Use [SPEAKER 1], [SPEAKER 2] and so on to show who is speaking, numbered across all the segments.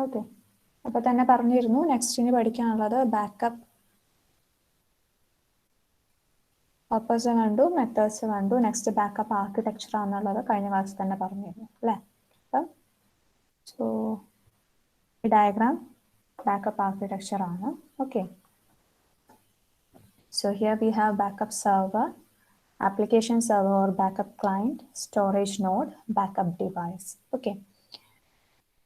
[SPEAKER 1] Okay, അപ്പോൾ തന്നെ പറഞ്ഞിരുന്നു നെക്സ്റ്റിന് പഠിക്കാനുള്ളത് ബാക്കപ്പ് പർപ്പസ് കണ്ടു, മെത്തേഡ്സ് കണ്ടു, നെക്സ്റ്റ് ബാക്കപ്പ് ആർക്കിടെക്ചർ ആണെന്നുള്ളത് കഴിഞ്ഞ ക്ലാസ്സിൽ തന്നെ പറഞ്ഞിരുന്നു അല്ലേ. അപ്പം സോ ഈ ഡയഗ്രാം ബാക്കപ്പ് ആർക്കിടെക്ചർ ആണ്. Okay, so here we have backup server, application server or backup client, storage node, backup device. Okay,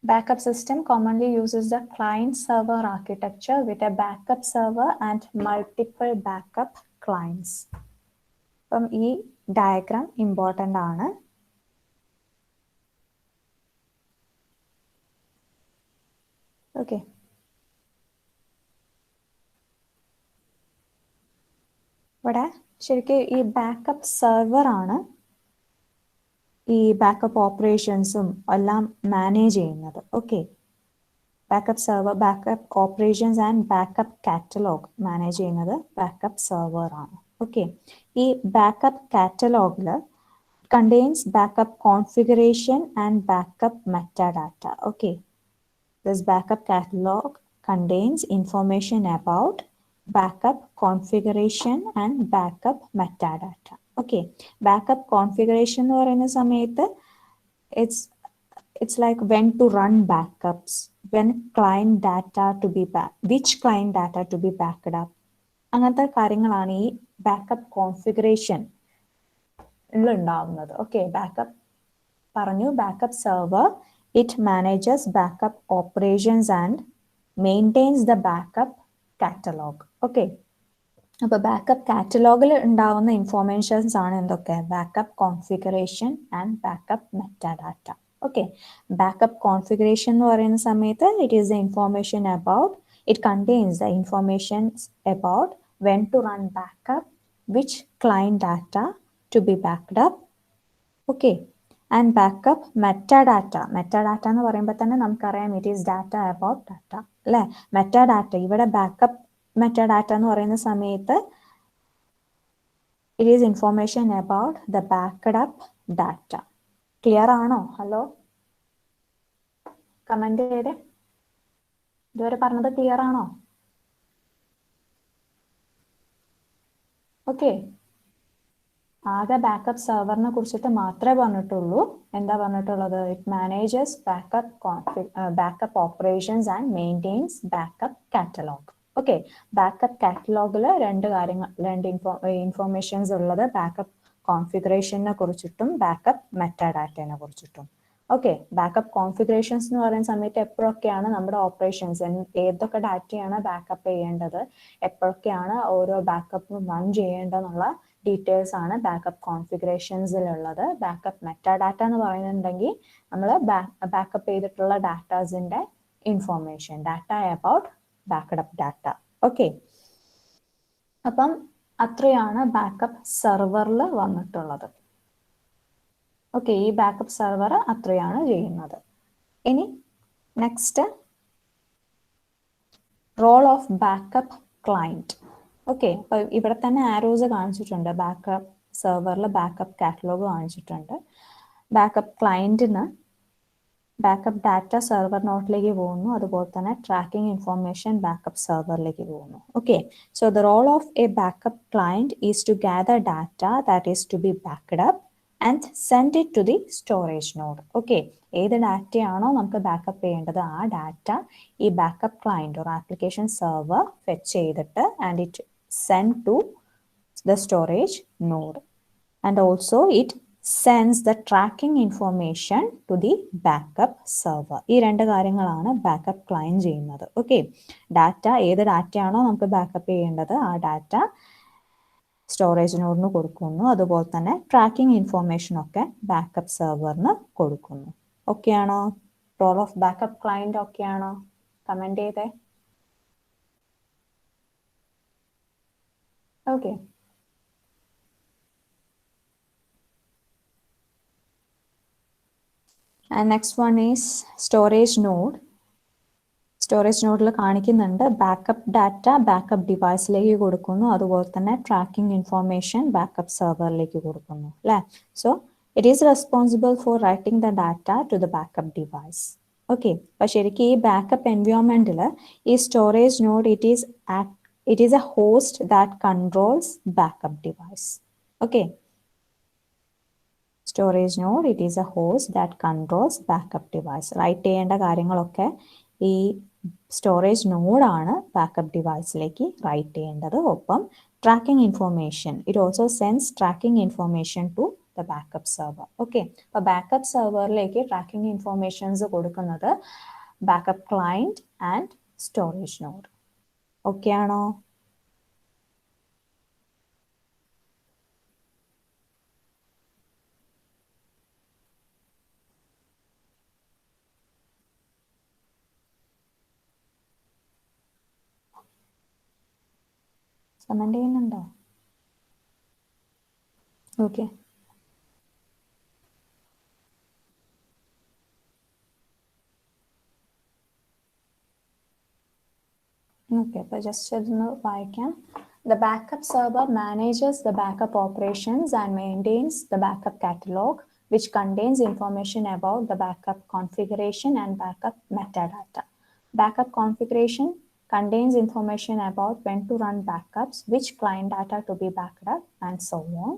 [SPEAKER 1] backup system commonly uses the client server architecture with a backup server and multiple backup clients. അപ്പം ഈ diagram important ആണ്. Okay, ഇവിടെ ശരിക്കും ഈ backup server ആണ് ഈ backup ഓപ്പറേഷൻസും എല്ലാം manage ചെയ്യുന്നത്. Okay, backup server, backup operations and backup catalogue manage ചെയ്യുന്നത് ബാക്കപ്പ് സെർവർ ആണ്. ഓക്കെ, ഈ backup കാറ്റലോഗിൽ contains backup configuration and backup metadata. Okay, this backup catalog contains information about backup configuration and backup metadata. Okay, backup configuration എന്ന് പറയുന്ന സമയത്ത് it's like when to run backups, when client data to be which client data to be backed up, അങ്ങനത്തെ കാര്യങ്ങളാണ് ഈ backup configuration ഉണ്ടാവുന്നത്. Okay, backup പറഞ്ഞു, backup server it manages backup operations and maintains the backup catalog. Okay, അപ്പോൾ backup കാറ്റലോഗിൽ ഉണ്ടാവുന്ന informations ആണ് എന്തൊക്കെ? Backup configuration and backup metadata. Okay, backup configuration എന്ന് പറയുന്ന സമയത്ത് it is the information about, it contains the informations about when to run backup, which client data to be backed up. Okay, and backup metadata. Metadata എന്ന് പറയുമ്പോൾ തന്നെ നമുക്കറിയാം it is data about data അല്ലേ. metadata ഇവിടെ backup metadata എന്ന് പറയുന്ന സമയത്ത് it is information about the backed up data. Clear ആണോ? ഹലോ, കമന്റ് ചെയ്തേ. ഇതുവരെ പറഞ്ഞത് ക്ലിയർ ആണോ? ഓക്കെ, ആകെ ബാക്കപ്പ് സെർവറിനെ കുറിച്ചിട്ട് മാത്രമേ പറഞ്ഞിട്ടുള്ളൂ. എന്താ പറഞ്ഞിട്ടുള്ളത്? It manages backup operations and maintains backup catalog. Okay, backup കാറ്റലോഗിൽ രണ്ട് ഇൻഫോർമേഷൻസ് ഉള്ളത് ബാക്കപ്പ് കോൺഫിഗറേഷനെ കുറിച്ചിട്ടും ബാക്കപ്പ് മെറ്റാഡാറ്റയെ കുറിച്ചിട്ടും. ഓക്കെ, ബാക്കപ്പ് കോൺഫിഗറേഷൻസ് എന്ന് പറയുന്ന സമയത്ത് എപ്പോഴൊക്കെയാണ് നമ്മുടെ ഓപ്പറേഷൻസ്, ഏതൊക്കെ ഡാറ്റയാണ് ബാക്കപ്പ് ചെയ്യേണ്ടത്, എപ്പോഴൊക്കെയാണ് ഓരോ ബാക്കപ്പും റൺ ചെയ്യേണ്ടതെന്നുള്ള ഡീറ്റെയിൽസ് ആണ് ബാക്കപ്പ് കോൺഫിഗറേഷൻസിലുള്ളത്. ബാക്കപ്പ് മെറ്റാഡാറ്റ എന്ന് പറയുന്നുണ്ടെങ്കിൽ നമ്മൾ ബാക്കപ്പ് ചെയ്തിട്ടുള്ള ഡാറ്റാസിന്റെ information, data about backup data. Okay, അപ്പം അത്രയാണ് ബാക്കപ്പ് സെർവറിൽ വന്നിട്ടുള്ളത്. ഓക്കെ, ഈ ബാക്കപ്പ് സെർവർ അത്രയാണ് ചെയ്യുന്നത്. ഇനി next role of backup client. Okay, അപ്പോൾ ഇവിടെ തന്നെ ആരോസ് കാണിച്ചിട്ടുണ്ട്. ബാക്കപ്പ് സെർവറിൽ ബാക്കപ്പ് കാറ്റലോഗ് കാണിച്ചിട്ടുണ്ട്. ബാക്കപ്പ് ക്ലയന്റിന് ബാക്കപ്പ് ഡാറ്റ സെർവർ നോട്ടിലേക്ക് പോകുന്നു, അതുപോലെ തന്നെ ട്രാക്കിംഗ് ഇൻഫോർമേഷൻ ബാക്കപ്പ് സെർവറിലേക്ക് പോകുന്നു. Okay, so the role of a backup client is to gather data that is to be backed up and send it to the storage node. Okay, ഏത് ഡാറ്റയാണോ നമുക്ക് backup ചെയ്യേണ്ടത് ആ ഡാറ്റ ഈ backup client ഒരു application server fetch ചെയ്തിട്ട് and it send to the storage node, and also it sends the tracking information to the backup server. ഈ രണ്ട് കാര്യങ്ങളാണ് ബാക്കപ്പ് ക്ലയന്റ് ചെയ്യുന്നത്. ഓക്കെ, ഡാറ്റ ഏത് ഡാറ്റയാണോ നമുക്ക് ബാക്കപ്പ് ചെയ്യേണ്ടത് ആ ഡാറ്റ സ്റ്റോറേജ് നോഡിന് കൊടുക്കുന്നു, അതുപോലെ തന്നെ ട്രാക്കിംഗ് ഇൻഫോർമേഷൻ ഒക്കെ ബാക്കപ്പ് സെർവറിന് കൊടുക്കുന്നു. ഓക്കെ ആണോ? Role of backup client okay ആണോ? കമന്റ് ചെയ്തേ. Okay. And next one is storage node. Storage നോഡിൽ കാണിക്കുന്നുണ്ട് ബാക്കപ്പ് ഡാറ്റ ബാക്കപ്പ് ഡിവൈസിലേക്ക് കൊടുക്കുന്നു, അതുപോലെ തന്നെ ട്രാക്കിംഗ് ഇൻഫോർമേഷൻ ബാക്കപ്പ് സെർവറിലേക്ക് കൊടുക്കുന്നു അല്ലേ. So it is responsible for writing the data to the backup device. Okay. അപ്പൊ ശരിക്കും ഈ ബാക്കപ്പ് എൻവയോൺമെന്റിൽ ഈ storage node it is a host that controls backup device. Okay. Storage node, it is a host that controls backup device. Write ചെയ്യേണ്ട കാര്യങ്ങളൊക്കെ ഈ storage നോഡാണ് backup ഡിവൈസിലേക്ക് write ചെയ്യേണ്ടത്. ഒപ്പം tracking information, it also sends tracking information to the backup server. Okay. അപ്പോൾ backup സെർവറിലേക്ക് tracking informations കൊടുക്കുന്നത് backup client and storage node. Okay ആണോ? കമന്റ് ചെയ്യുന്നുണ്ടോ? ഓക്കെ. ഓക്കെ, അപ്പോൾ ജസ്റ്റ് അതൊന്ന് വായിക്കാം. The backup server manages the backup operations and maintains the backup catalog, which contains information about the backup configuration and backup metadata. Backup configuration contains information about when to run backups, which client data to be backed up, and so on.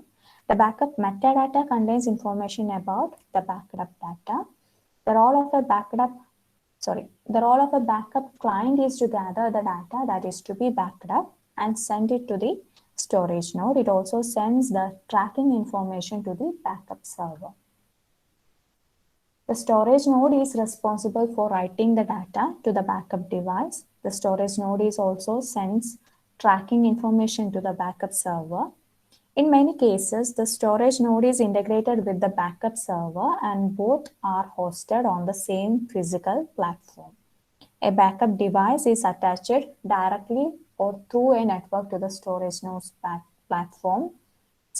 [SPEAKER 1] The backup metadata contains information about the backup data. The role of a backup client is to gather the data that is to be backed up and send it to the storage node. It also sends the tracking information to the backup server. The storage node is responsible for writing the data to the backup device. The storage node is also sends tracking information to the backup server. In many cases, the storage node is integrated with the backup server and both are hosted on the same physical platform. A backup device is attached directly or through a network to the storage node's platform.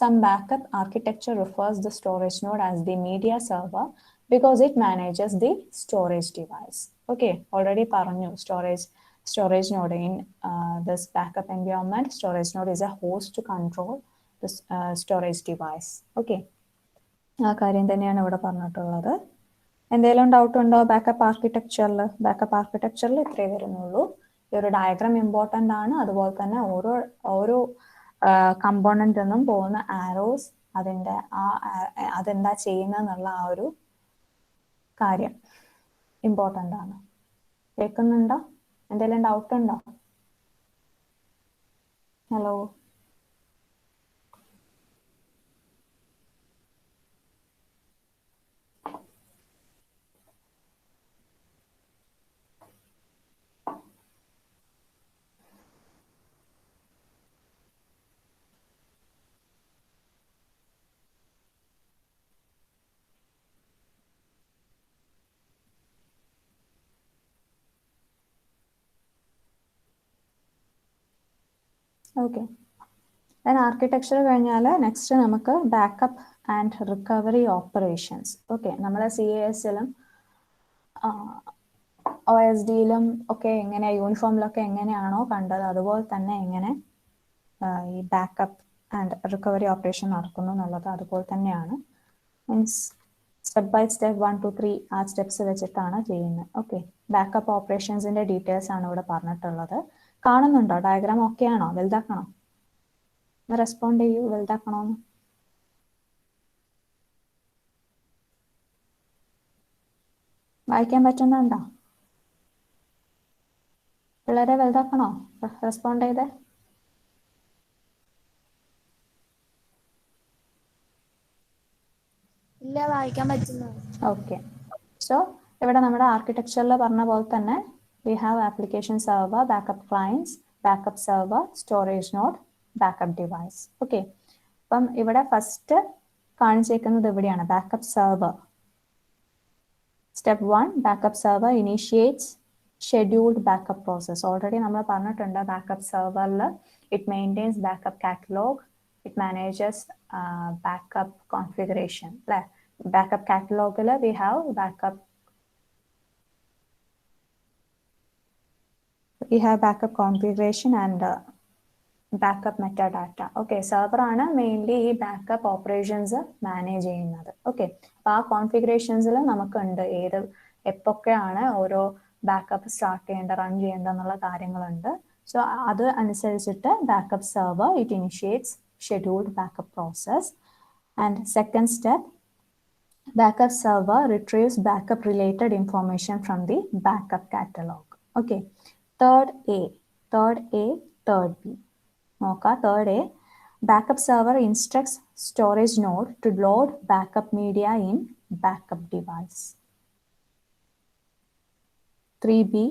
[SPEAKER 1] Some backup architecture refers the storage node as the media server because it manages the storage device. Okay, already paranju storage node in this backup environment. Storage node is a host to control the storage device. Okay, ആ കാര്യം തന്നെയാണ് ഇവിടെ പറഞ്ഞിട്ടുള്ളത്. എന്തെങ്കിലും doubt ഉണ്ടോ backup ആർക്കിടെക്ചറിൽ? Backup ആർക്കിടെക്ചറിൽ ഇത്രേ വരുന്നുള്ളൂ. ഈ ഒരു ഡയഗ്രാം ഇമ്പോർട്ടൻ്റ് ആണ്. അതുപോലെ തന്നെ ഓരോ കമ്പോണൻ്റ് നിന്നും പോകുന്ന ആരോസ് അതിൻ്റെ അതെന്താ ചെയ്യുന്നതെന്നുള്ള ആ ഒരു കാര്യം ഇമ്പോർട്ടൻ്റ് ആണ്. കേൾക്കുന്നുണ്ടോ? എന്തെങ്കിലും ഡൗട്ട് ഉണ്ടോ? ഹലോ? ഓക്കെ, ദെൻ ആർക്കിടെക്ചർ കഴിഞ്ഞാൽ നെക്സ്റ്റ് നമുക്ക് backup and recovery operations. Okay, നമ്മളെ CAS-ലും OSD-ലും ഒക്കെ എങ്ങനെ യൂണിഫോമിലൊക്കെ എങ്ങനെയാണോ കണ്ടത് അതുപോലെ തന്നെ എങ്ങനെ ഈ ബാക്കപ്പ് ആൻഡ് റിക്കവറി ഓപ്പറേഷൻ നടക്കുന്നു എന്നുള്ളത് അതുപോലെ തന്നെയാണ്. Means step by step 1 to 3 ആ സ്റ്റെപ്സ് വെച്ചിട്ടാണ് ചെയ്യുന്നത്. ഓക്കെ, ബാക്കപ്പ് ഓപ്പറേഷൻസിന്റെ ഡീറ്റെയിൽസ് ആണ് ഇവിടെ പറഞ്ഞിട്ടുള്ളത്. കാണുന്നുണ്ടോ? ഡയഗ്രാം ഓക്കെ ആണോ? വലുതാക്കണോ? റെസ്പോണ്ട് ചെയ്യൂ, വലുതാക്കണോന്ന്. വായിക്കാൻ പറ്റുന്നുണ്ടോ? പിള്ളേരെ വലുതാക്കണോ? റെസ്പോണ്ട് ചെയ്തേ.
[SPEAKER 2] ഇല്ല, വായിക്കാൻ പറ്റുന്നു.
[SPEAKER 1] ഓക്കെ, സോ ഇവിടെ നമ്മുടെ ആർക്കിടെക്ചറിൽ പറഞ്ഞ പോലെ തന്നെ we have application server, backup clients, backup server, storage node, backup device. Okay, അപ്പം ഇവിടെ ഫസ്റ്റ് കാണിച്ചേക്കുന്നത് ഇവിടെയാണ് backup server. Step 1, backup server initiates scheduled backup process. Already നമ്മൾ പറഞ്ഞിട്ടുണ്ട് ബാക്കപ്പ് സെർവറിൽ it maintains backup catalog, it manages backup configuration അല്ലേ. Backup കാറ്റലോഗിൽ we have backup configuration and backup metadata. Okay, സെർവറാണ് മെയിൻലി ഈ ബാക്കപ്പ് ഓപ്പറേഷൻസ് മാനേജ് ചെയ്യുന്നത്. Okay, അപ്പോൾ ആ കോൺഫിഗറേഷൻസിൽ നമുക്കുണ്ട് ഏത് എപ്പൊക്കെയാണ് ഓരോ ബാക്കപ്പ് സ്റ്റാർട്ട് ചെയ്യേണ്ട റൺ ചെയ്യേണ്ട എന്നുള്ള കാര്യങ്ങളുണ്ട്. സോ അത് അനുസരിച്ചിട്ട് backup server it initiates scheduled backup process. And second step, backup server retrieves backup related information from the backup catalog. Okay. Third A, third B. Okay, third A, backup server instructs storage node to load backup media in backup device. 3B,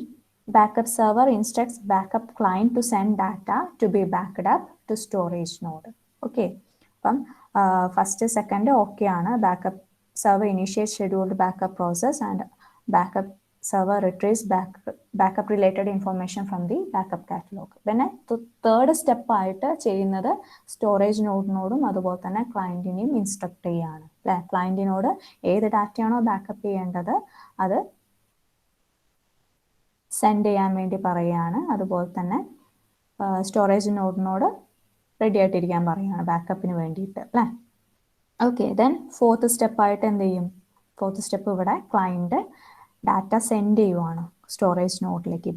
[SPEAKER 1] backup server instructs backup client to send data to be backed up to storage node. Okay. First, second, okay, backup server initiates scheduled backup process and backup server retrieves backup related information from the backup catalog. Then third step ആയിട്ട് ചെയ്യുന്നത് storage നോഡിനോടും അതുപോലെ തന്നെ ക്ലയന്റിനെയും instruct ചെയ്യാണ്. അല്ലെ, ക്ലയന്റിനോട് ഏത് ഡാറ്റയാണോ backup ചെയ്യേണ്ടത് അത് send ചെയ്യാൻ വേണ്ടി പറയുകയാണ്. അതുപോലെ തന്നെ സ്റ്റോറേജ് നോഡിനോട് റെഡി ആയിട്ടിരിക്കാൻ പറയുകയാണ് ബാക്കപ്പിന് വേണ്ടിയിട്ട്, അല്ലേ. ഓക്കെ, ദെൻ ഫോർത്ത് സ്റ്റെപ്പ് ആയിട്ട് എന്ത് ചെയ്യും? ഫോർത്ത് സ്റ്റെപ്പ് ഇവിടെ ക്ലയന്റ് ഡാറ്റ സെൻഡ് ചെയ്യുവാണ് സ്റ്റോറേജ് നോഡിലേക്ക്.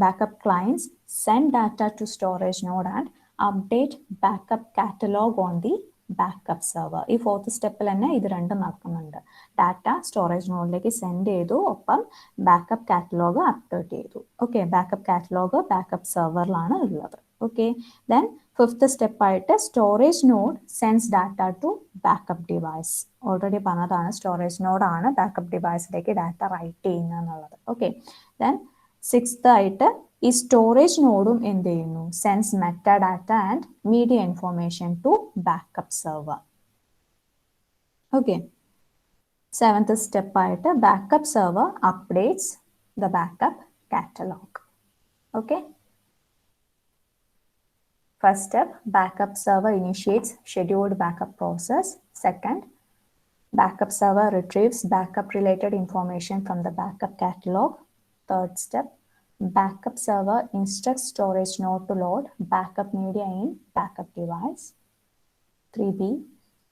[SPEAKER 1] Backup clients send data to storage node and update backup catalogue on the backup server. ഈ ഫോർത്ത് സ്റ്റെപ്പിൽ തന്നെ ഇത് രണ്ടും നടക്കുന്നുണ്ട്. ഡാറ്റ സ്റ്റോറേജ് നോഡിലേക്ക് സെൻഡ് ചെയ്തു, ഒപ്പം ബാക്കപ്പ് കാറ്റലോഗ് അപ്ഡേറ്റ് ചെയ്തു. ഓക്കെ, ബാക്കപ്പ് കാറ്റലോഗ് ബാക്കപ്പ് സെർവറിലാണ് ഉള്ളത്. ഓക്കെ, ദെൻ ഫിഫ്ത്ത് സ്റ്റെപ്പ് ആയിട്ട് storage node sends data to backup device. Already പറഞ്ഞതാണ്, സ്റ്റോറേജ് നോഡാണ് ബാക്കപ്പ് ഡിവൈസിലേക്ക് ഡാറ്റ റൈറ്റ് ചെയ്യുന്നത് എന്നുള്ളത്. ഓക്കെ, ദെൻ സിക്സ്ത് ആയിട്ട് ഈ സ്റ്റോറേജ് നോഡും എന്ത് ചെയ്യുന്നു? Sends metadata and media information to backup server. Okay, seventh step ആയിട്ട് backup server updates the backup catalog. Okay, first step, backup server initiates scheduled backup process. Second, backup server retrieves backup related information from the backup catalog. Third step, backup server instructs storage node to load backup media in backup device. 3B,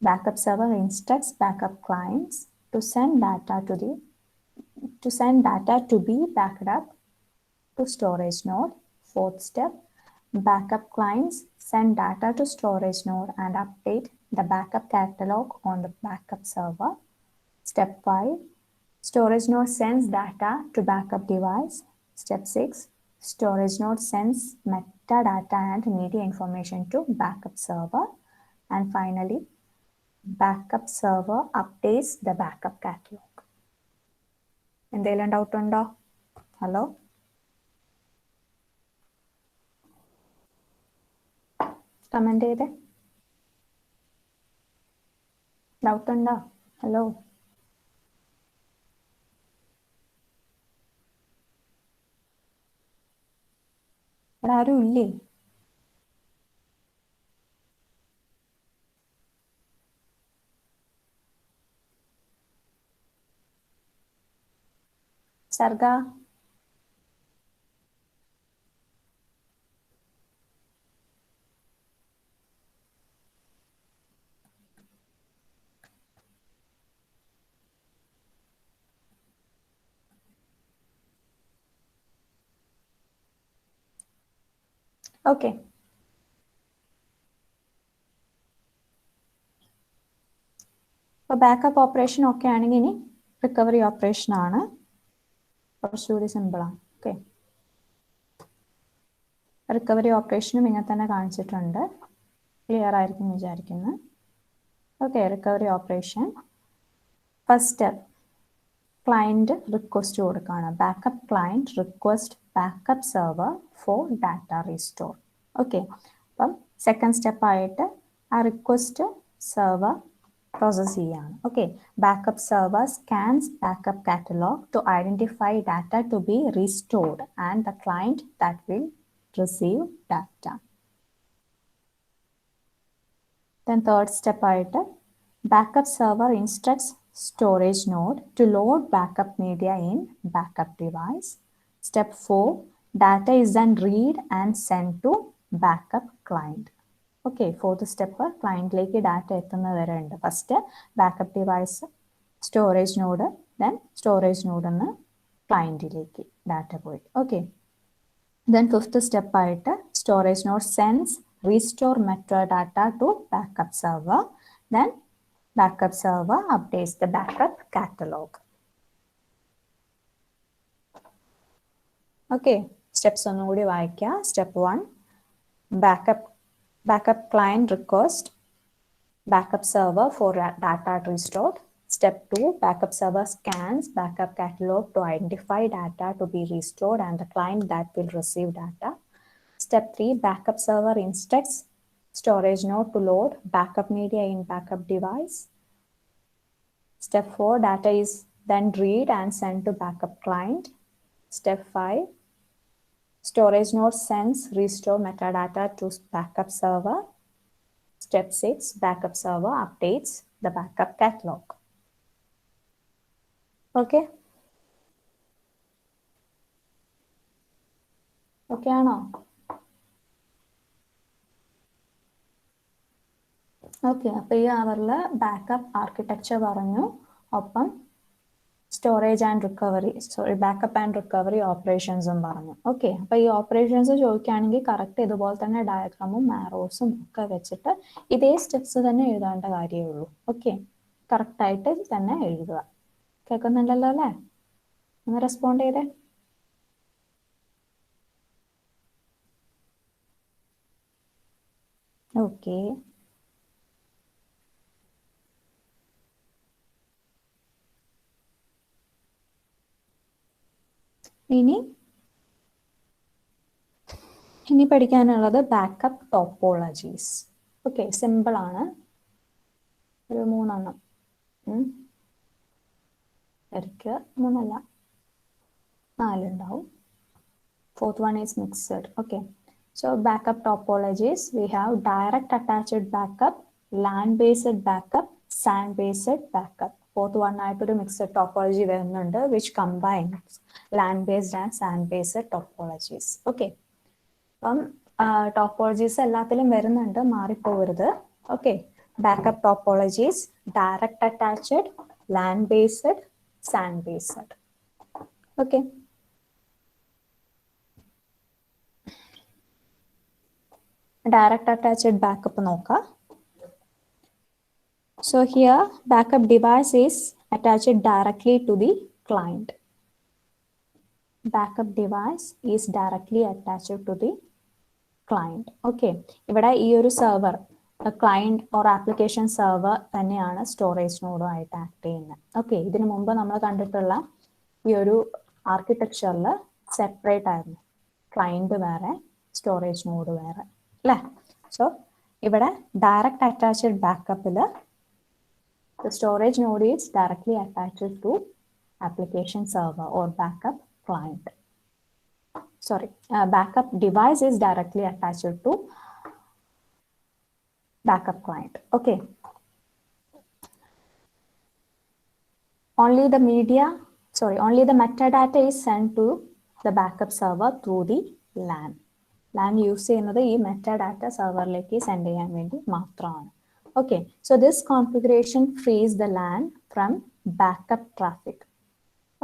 [SPEAKER 1] backup server instructs backup clients to send data to be backed up to storage node. Fourth step, backup clients send data to storage node and update the backup catalog on the backup server. Step 5, storage node sends data to backup device. Step 6, storage node sends metadata and media information to backup server. And finally, backup server updates the backup catalog. എന്തെങ്കിലും doubt ഉണ്ടോ? Hello, comment ചെയ്തേ. Doubt ഉണ്ടോ? Hello, ഇവിടെ ആരും ഇല്ലേ? സർഗ, okay. അപ്പോൾ backup operation ഒക്കെ ആണെങ്കിൽ ഇനി റിക്കവറി ഓപ്പറേഷൻ ആണ്. കുറച്ചുകൂടി സിമ്പിളാണ്. ഓക്കെ, റിക്കവറി ഓപ്പറേഷനും ഇങ്ങനെ തന്നെ കാണിച്ചിട്ടുണ്ട്. ക്ലിയർ ആയിരിക്കും വിചാരിക്കുന്നു. Okay, recovery operation first step, client request കൊടുക്കുകയാണ്. Backup client request backup server for data restore. Okay, അപ്പം സെക്കൻഡ് സ്റ്റെപ്പ് ആയിട്ട് ആ റിക്വസ്റ്റ് സെർവർ പ്രോസസ് ചെയ്യാണ്. Okay, backup server scans backup catalog to identify data to be restored and the client that will receive data. Then third step ആയിട്ട് backup server instructs storage node to load backup media in backup device. Step 4, data is then read and sent to backup client. Okay, fourth step, client like data എത്തുന്നത് വരെ ഉണ്ട്. First backup device storage node, then storage നോഡിന്ന് ക്ലയൻറ്റിലേക്ക് data പോയി. Okay, then fifth step ആയിട്ട് storage node sends restore metadata to backup server, then backup server updates the backup catalog. Okay, steps onnoodi vaayikka. Step 1, backup client request backup server for data restored. Step 2, backup server scans backup catalog to identify data to be restored and the client that will receive data. Step 3, backup server instructs storage node to load backup media in backup device. Step 4, data is then read and sent to backup client. Step 5, storage node sends restore metadata to backup server. Step 6, backup server updates the backup catalog. Okay? Okay ആണോ? Okay, അപ്പോൾ ഈ അവറിൽ backup architecture പറഞ്ഞു, ഒപ്പം storage and recovery, backup and recovery ഓപ്പറേഷൻസും പറഞ്ഞു. Okay, അപ്പോൾ ഈ ഓപ്പറേഷൻസ് ചോദിക്കുകയാണെങ്കിൽ കറക്റ്റ് ഇതുപോലെ തന്നെ ഡയഗ്രാമും ആരോസും ഒക്കെ വെച്ചിട്ട് ഇതേ സ്റ്റെപ്സ് തന്നെ എഴുതേണ്ട കാര്യമേ ഉള്ളൂ. ഓക്കെ, കറക്റ്റായിട്ട് തന്നെ എഴുതുക. കേൾക്കുന്നുണ്ടല്ലോ അല്ലേ? ഒന്ന് റെസ്പോണ്ട് ചെയ്തേ. ഓക്കെ, ഇനി പഠിക്കാനുള്ളത് ബാക്കപ്പ് ടോപ്പോളജീസ്. ഓക്കെ, സിമ്പിൾ ആണ്. ഒരു 3 എണ്ണം വരയ്ക്കുക. 3 അല്ല, 4 ഉണ്ടാവും. Fourth one is mixed. Okay, so backup topologies, we have direct attached backup, LAN based backup, SAN based backup. Fourth one ആയിട്ടൊരു mixed topology വരുന്നുണ്ട്, which combines LAN based and SAN based topologies. Okay, അപ്പം topologies എല്ലാത്തിലും വരുന്നുണ്ട്, മാറിപ്പോകരുത്. Okay, backup topologies direct attached, LAN based, SAN based. Okay, direct attached backup നോക്കാം. So here backup device is attached directly to the client. Backup device is directly attached to the client. Okay, ഇവിടെ ഈ ഒരു server client or application server തന്നെയാണ് storage നോഡുമായിട്ട് act ചെയ്യുന്നത്. Okay, ഇതിനു മുമ്പ് നമ്മൾ കണ്ടിട്ടുള്ള ഈ ഒരു ആർക്കിടെക്ചറിൽ സെപ്പറേറ്റ് ആയിരുന്നു, ക്ലയന്റ് വേറെ സ്റ്റോറേജ് നോഡ് വേറെ അല്ലേ? സോ ഇവിടെ ഡയറക്റ്റ് അറ്റാച്ച്ഡ് ബാക്കപ്പിൽ the storage node is directly attached to application server or backup client. Sorry, backup device is directly attached to backup client. Okay, only the metadata is sent to the backup server through the LAN. LAN use ചെയ്യുന്നത് ഈ metadata സെർവറിലേക്ക് send ചെയ്യാൻ വേണ്ടി മാത്രമാണ്. Okay, so this configuration frees the LAN from backup traffic.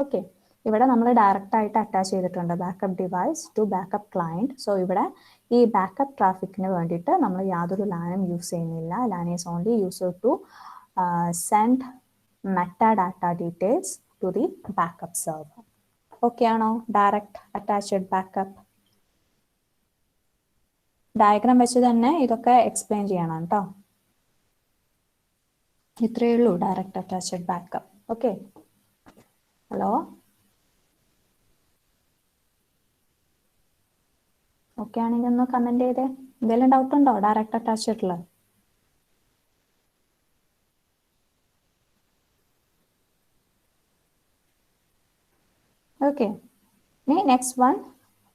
[SPEAKER 1] Okay, ഇവിടെ നമ്മൾ direct ആയിട്ട് attach ചെയ്തിട്ടുണ്ട് backup device to backup client. So ഇവിടെ ഈ ബാക്കപ്പ് ട്രാഫിക്കിന് വേണ്ടിയിട്ട് നമ്മൾ യാതൊരു ലാനും യൂസ് ചെയ്യുന്നില്ല. LAN is only used to send metadata details to the backup server. Okay ആണോ? ഡയറക്റ്റ് അറ്റാച്ച്ഡ് ബാക്കപ്പ് ഡയഗ്രാം വെച്ച് തന്നെ ഇതൊക്കെ എക്സ്പ്ലെയിൻ ചെയ്യണം കേട്ടോ. ഇത്രയേ ഉള്ളൂ direct attached backup. Okay, hello, okay ആണെങ്കിൽ ഒന്ന് കമന്റ് ചെയ്തേ. എന്തെങ്കിലും ഡൗട്ട് ഉണ്ടോ ഡയറക്റ്റ് അറ്റാച്ച്ഡിൽ? Okay, next one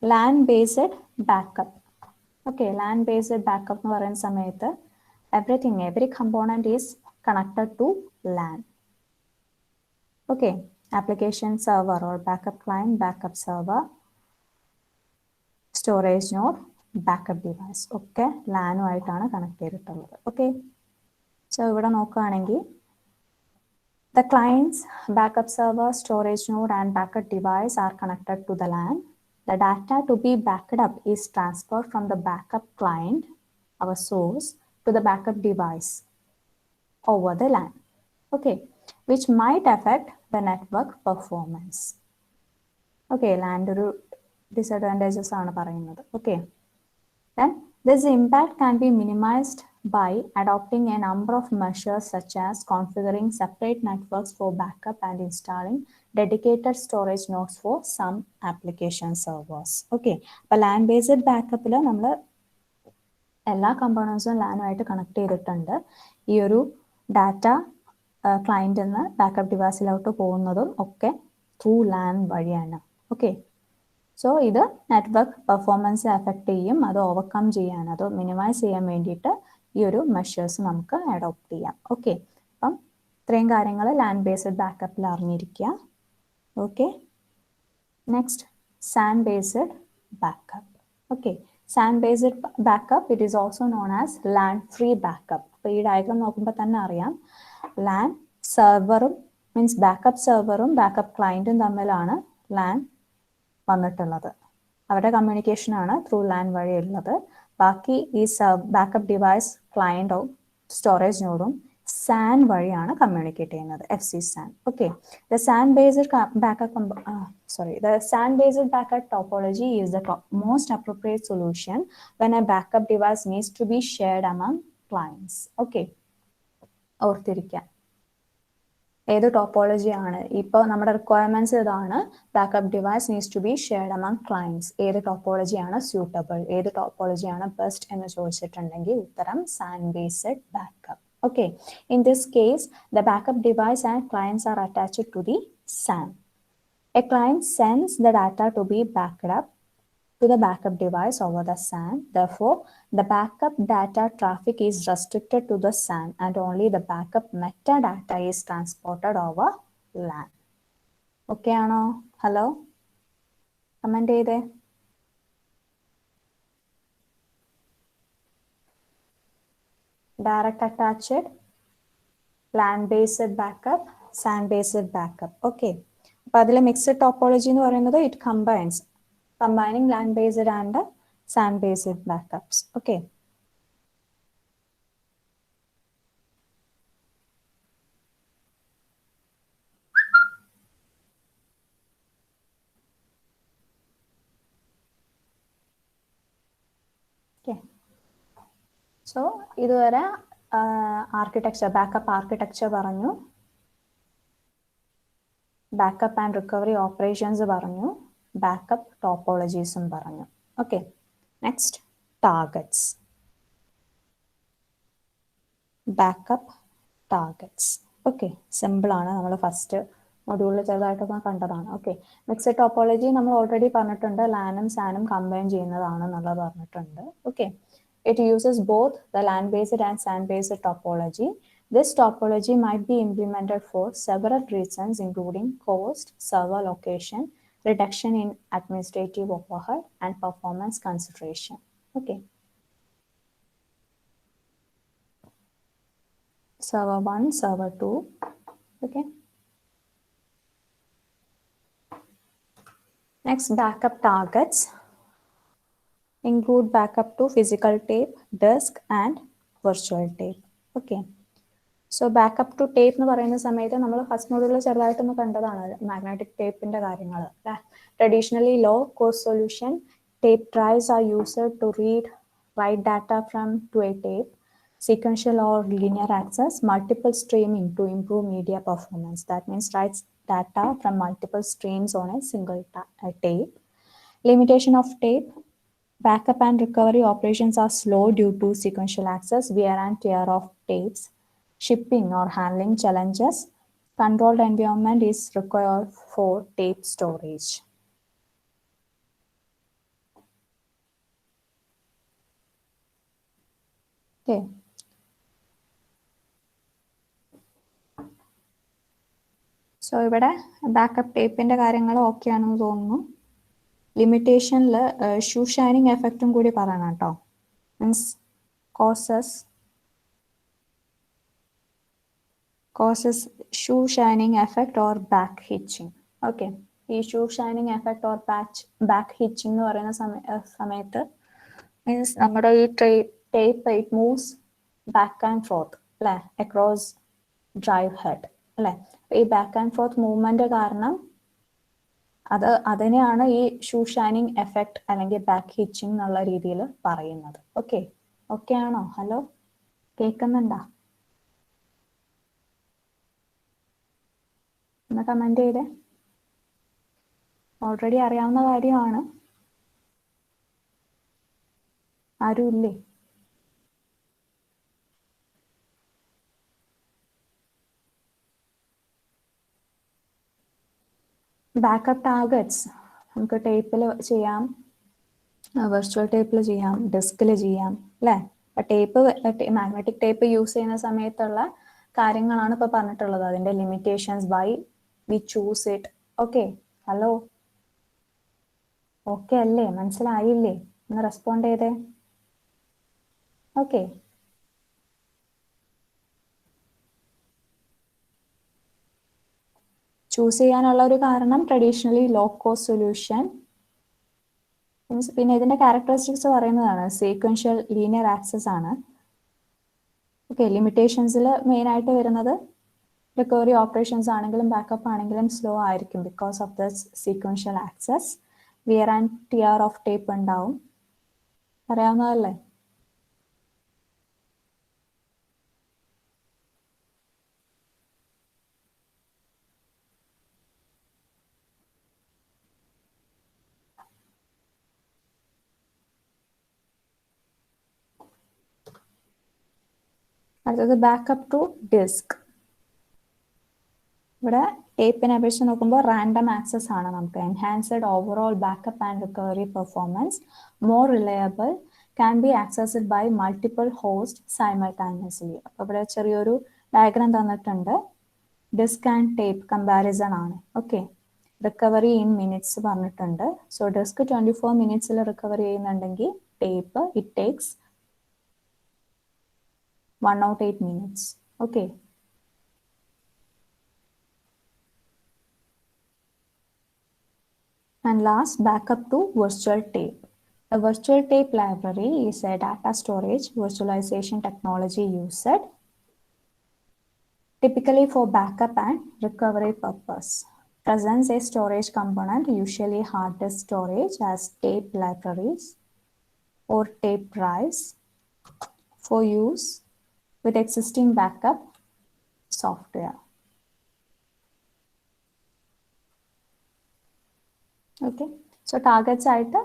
[SPEAKER 1] LAN based backup. Okay, LAN based backup എന്ന് പറയുന്ന സമയത്ത് every component is connected to LAN. Okay, application server or backup client, backup server, storage node, backup device ഒക്കെ LAN-ഉമായിട്ടാണ് connect ചെയ്തിട്ടുള്ളത്. Okay, so ഇവിടെ നോക്കുകയാണെങ്കിൽ The client's backup server, storage node, and backup device are connected to the LAN. The data to be backed up is transferred from the backup client, our source, to the backup device over the LAN, okay, which might affect the network performance. Okay, LAN ഒരു disadvantages ആണ് പറയുന്നത്. Okay, then this impact can be minimized by adopting a number of measures such as configuring separate networks for backup and installing dedicated storage nodes for some application servers. Okay, അപ്പോൾ LAN based backup നമ്മൾ എല്ലാ കമ്പോണൻസും ലാനുമായിട്ട് connect ചെയ്തിട്ടുണ്ട്. ഈ ഒരു data ക്ലയൻറ്റിൽ നിന്ന് backup ഡിവൈസിലോട്ട് പോകുന്നതും ഒക്കെ through LAN വഴിയാണ്. ഓക്കെ, സോ ഇത് നെറ്റ്വർക്ക് പെർഫോമൻസ് എഫക്റ്റ് ചെയ്യും. അത് ഓവർകം ചെയ്യാൻ, അത് മിനിമൈസ് ചെയ്യാൻ വേണ്ടിയിട്ട് ഈ ഒരു മെഷേഴ്സ് നമുക്ക് അഡോപ്റ്റ് ചെയ്യാം. ഓക്കെ, അപ്പം ഇത്രയും കാര്യങ്ങൾ ലാൻ ബേസ്ഡ് ബാക്കപ്പിൽ അറിഞ്ഞിരിക്കുക. Okay, next SAN based backup. Okay, SAN based backup, it is also known as LAN free backup. അപ്പോൾ ഈ ഡയഗ്രാം നോക്കുമ്പോൾ തന്നെ അറിയാം, LAN സെർവറും മീൻസ് ബാക്കപ്പ് സെർവറും ബാക്കപ്പ് ക്ലയൻറ്റും തമ്മിലാണ് LAN വന്നിട്ടുള്ളത്. അവരുടെ കമ്മ്യൂണിക്കേഷനാണ് ത്രൂ LAN വഴിയുള്ളത്. ബാക്കി ഈ ബാക്കപ്പ് ഡിവൈസ് ക്ലയൻറ്റും സ്റ്റോറേജ് നോഡും SAN വഴിയാണ് കമ്മ്യൂണിക്കേറ്റ് ചെയ്യുന്നത്, FC SAN. Okay, the SAN based backup topology is the most appropriate solution when a backup device needs to be shared among clients. Okay, ഓർത്തിരിക്കാം ഏത് topology ആണ്. ഇപ്പോൾ നമ്മുടെ റിക്വയർമെന്റ്സ് ഇതാണ്, backup device needs to be shared among clients. ഏത് ടോപ്പോളജിയാണ് suitable, ഏത് ടോപ്പോളജിയാണ് best എന്ന് ചോദിച്ചിട്ടുണ്ടെങ്കിൽ ഉത്തരം SAN based backup. Okay, in this case, the backup device and clients are attached to the SAN. A client sends the data to be backed up to the backup device over the SAN. Therefore, the backup data traffic is restricted to the SAN and only the backup metadata is transported over LAN. Okay, ആണോ? Hello? Comment ചെയ്തേ. Direct attached, LAN based backup, SAN based backup. Okay, അപ്പോൾ അതിലെ mixed topology എന്ന് പറയുന്നത് it combines combining LAN based and SAN based backups. Okay, okay, so ഇതുവരെ architecture backup architecture പറഞ്ഞു, backup and recovery operations പറഞ്ഞു, backup ടോപ്പോളജീസും പറഞ്ഞു. Okay, next targets. Backup targets. Okay, സിമ്പിളാണ്, നമ്മൾ ഫസ്റ്റ് മൊഡ്യൂളിൽ ചെറുതായിട്ടൊക്കെ കണ്ടതാണ്. ഓക്കെ, മിക്സഡ് ടോപ്പോളജി നമ്മൾ ഓൾറെഡി പറഞ്ഞിട്ടുണ്ട്, ലാനും സാനും കമ്പൈൻ ചെയ്യുന്നതാണെന്നുള്ളത് പറഞ്ഞിട്ടുണ്ട്. Okay, it uses both the LAN based and SAN based topology. This topology might be implemented for several reasons, including cost, server location, reduction in administrative overhead, and performance consideration. Okay, server 1, server 2. Okay, next, backup targets include backup to physical tape, disk, and virtual tape. Okay, so backup to tape എന്ന് പറയുന്ന സമയത്ത് നമ്മൾ first മോഡ്യൂളിൽ ചെറുതായിട്ടൊന്ന് കണ്ടതാണ് magnetic ടേപ്പിന്റെ കാര്യങ്ങൾ. Traditionally low cost solution tape drives are used to read write data from to a tape. Sequential or linear access, multiple streaming to improve media performance. That means writes data from multiple streams on a single tape. Limitation of tape. Backup and recovery operations are slow due to sequential access, wear and tear of tapes, shipping or handling challenges. Controlled environment is required for tape storage. Okay. So ഇവിടെ backup ടേപ്പിന്റെ കാര്യങ്ങൾ okay ആണെന്ന് തോന്നുന്നു. ലിമിറ്റേഷനിൽ shoe shining എഫക്റ്റും കൂടി പറയണം കേട്ടോ. Means causes causes shoe shining effect or back hitching. Okay, ഈ shoe shining effect or back hitching എന്ന് പറയുന്ന സമയത്ത് മീൻസ് നമ്മുടെ ഈ tape it moves back and forth അല്ലെ അക്രോസ് ഡ്രൈവ് ഹെഡ് അല്ലെ. ഈ ബാക്ക് ആൻഡ് ഫോർത്ത് മൂവ്മെന്റ് കാരണം അതിനെയാണ് ഈ ഷൂ ഷൈനിങ് എഫക്ട് അല്ലെങ്കിൽ ബാക്ക് ഹിച്ചിങ് എന്നുള്ള രീതിയിൽ പറയുന്നത്. ഓക്കെ ആണോ? ഹലോ, കേൾക്കുന്നുണ്ടോ? ഒന്ന് കമന്റ് ചെയ്തേ. ഓൾറെഡി അറിയാവുന്ന കാര്യമാണ്. ആരും ഇല്ലേ? ബാക്കപ്പ് ടാർഗറ്റ്സ് നമുക്ക് ടേപ്പിൽ ചെയ്യാം, വെർച്വൽ ടേപ്പിൽ ചെയ്യാം, ഡിസ്കിൽ ചെയ്യാം അല്ലേ. ടേപ്പ് മാഗ്നറ്റിക് ടേപ്പ് യൂസ് ചെയ്യുന്ന സമയത്തുള്ള കാര്യങ്ങളാണ് ഇപ്പൊ പറഞ്ഞിട്ടുള്ളത്, അതിന്റെ limitations, why we choose it. Okay, hello, okay അല്ലേ? മനസ്സിലായില്ലേ? ഒന്ന് റെസ്പോണ്ട് ചെയ്തേ. ഓക്കെ, ചൂസ് ചെയ്യാനുള്ള ഒരു കാരണം ട്രഡീഷണലി ലോ കോസ്റ്റ് സൊല്യൂഷൻ. പിന്നെ ഇതിന്റെ ക്യാരക്ടറിസ്റ്റിക്സ് പറയുന്നതാണ് സീക്വൻഷ്യൽ ലീനിയർ ആക്സസ് ആണ്. ഓക്കെ, ലിമിറ്റേഷൻസിൽ മെയിൻ ആയിട്ട് വരുന്നത് റിക്കവറി ഓപ്പറേഷൻസ് ആണെങ്കിലും ബാക്കപ്പ് ആണെങ്കിലും സ്ലോ ആയിരിക്കും because of the sequential access. Wear and tear of tape ഉണ്ടാവും, അറിയാവുന്നതല്ലേ. അടുത്തത് ബാക്കപ്പ് ടു ഡിസ്ക്. ഇവിടെ ടേപ്പിനെ അപേക്ഷിച്ച് നോക്കുമ്പോൾ റാൻഡം ആക്സസ് ആണ് നമുക്ക്. Enhanced overall backup and recovery performance, more reliable, can be accessed by multiple host simultaneously. അപ്പോൾ ഇവിടെ ചെറിയൊരു ഡയഗ്രാം തന്നിട്ടുണ്ട്. ഡിസ്ക് ആൻഡ് ടേപ്പ് കമ്പാരിസൺ ആണ്. ഓക്കെ, റിക്കവറി ഇൻ മിനിറ്റ്സ് പറഞ്ഞിട്ടുണ്ട്. സോ ഡിസ്ക് 24 മിനിറ്റ്സിൽ റിക്കവറി ചെയ്യുന്നുണ്ടെങ്കിൽ tape it takes 108 minutes. Okay, and last, backup to virtual tape. A virtual tape library is a data storage virtualization technology used typically for backup and recovery purpose. Presents a storage component, usually hard disk storage, as tape libraries or tape drives for use with existing backup software. Okay, so targets ആയിട്ട്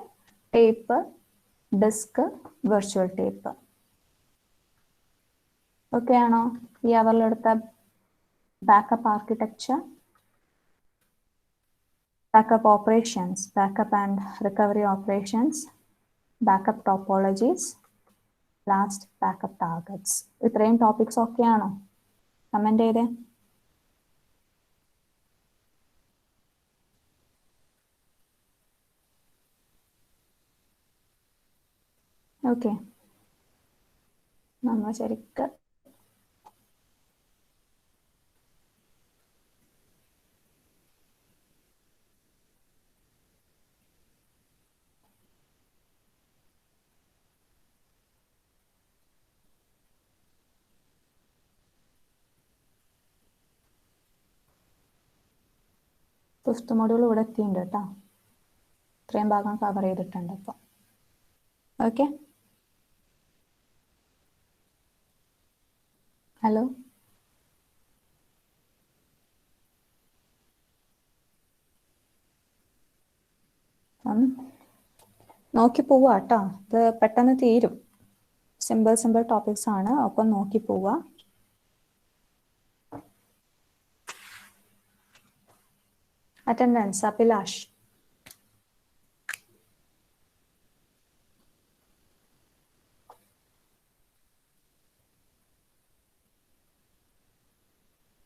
[SPEAKER 1] tape, disk, virtual tape. Okay ആണോ? ഈ അവറിലെടുത്ത backup architecture, backup operations, backup and recovery operations, backup topologies, last backup targets. ഇത്രയും topics okay ആണോ? Comment ചെയ്തേ. Okay, നമ്മൾ ശരിക്ക് fifth module ഇവിടെ എത്തിയിട്ടുണ്ട് കേട്ടോ. ഇത്രയും ഭാഗം കവർ ചെയ്തിട്ടുണ്ട് ഇപ്പോൾ. ഓക്കെ, ഹലോ, നോക്കി പോവാ കേട്ടോ. ഇത് പെട്ടെന്ന് തീരും. സിമ്പിൾ ടോപ്പിക്സ് ആണ്, ഒപ്പം നോക്കി പോവാ. അറ്റൻഡൻസ് അഭിലാഷ്.